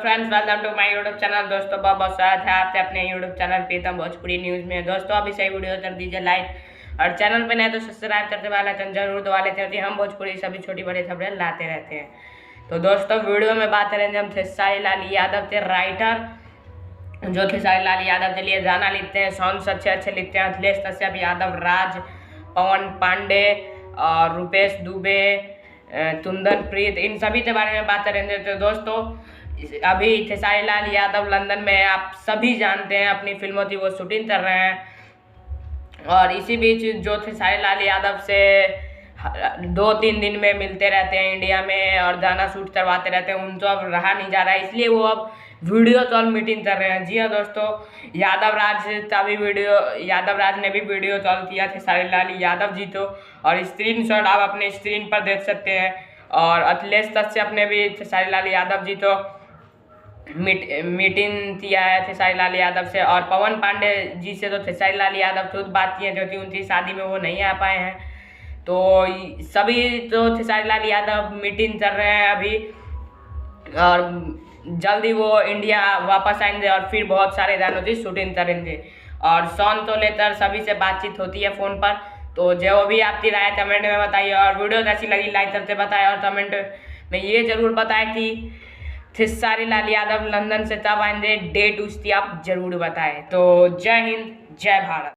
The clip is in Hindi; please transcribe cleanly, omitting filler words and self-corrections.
Friends, welcome to my YouTube channel. दोस्तों बहुत बहुत स्वागत है आपके अपने YouTube channel Pritam Bhojpuri news में। दोस्तों अभी सही वीडियो कर दीजिए लाइक और चैनल पे नए तो सब्सक्राइब करते वाला जरूर दबा लेते हैं। हम भोजपुरी सभी छोटी बड़ी खबरें लाते रहते हैं। तो दोस्तों वीडियो में बात करेंगे हम खेसारी लाल यादव के राइटर जो खेसारी लाल यादव के लिए गाना लिखते हैं, सॉन्ग्स अच्छे अच्छे लिखते हैं। अखिलेश कश्यप यादव, राज, पवन पांडे और रुपेश दुबे, कुंदन प्रीत, इन सभी के बारे में बात करेंगे। तो दोस्तों अभी खेसारी लाल यादव लंदन में आप सभी जानते हैं अपनी फिल्मों की वो शूटिंग कर रहे हैं। और इसी बीच जो खेसारी लाल यादव से 2-3 दिन में मिलते रहते हैं इंडिया में और गाना शूट करवाते रहते हैं, उनको अब रहा नहीं जा रहा है, इसलिए वो अब वीडियो कॉल मीटिंग कर रहे हैं। जी हाँ दोस्तों, यादव राज ने भी वीडियो कॉल किया खेसारी लाल यादव जी को, और स्क्रीनशॉट आप अपने स्क्रीन पर देख सकते हैं। और अखिलेश कश्यप ने भी खेसारी लाल यादव जी को मीटिंग किया है खेसारी लाल यादव से। और पवन पांडे जी से तो खेसारी लाल यादव खुद बात किए, क्योंकि उनकी शादी में वो नहीं आ पाए हैं। तो सभी तो खेसारी लाल यादव मीटिंग कर रहे हैं अभी, और जल्दी वो इंडिया वापस आएंगे और फिर बहुत सारे गानों की शूटिंग करेंगे। और सॉन्ग को लेकर सभी से बातचीत होती है फ़ोन पर। तो जो भी आपकी राय कमेंट में बताइए, और वीडियो कैसी लगी लाइक करके बताएं, और कमेंट में ये ज़रूर बताएं कि खेसारी लाल यादव लंदन से कब आएंगे, डेट उसकी आप ज़रूर बताएं। तो जय हिंद, जय भारत।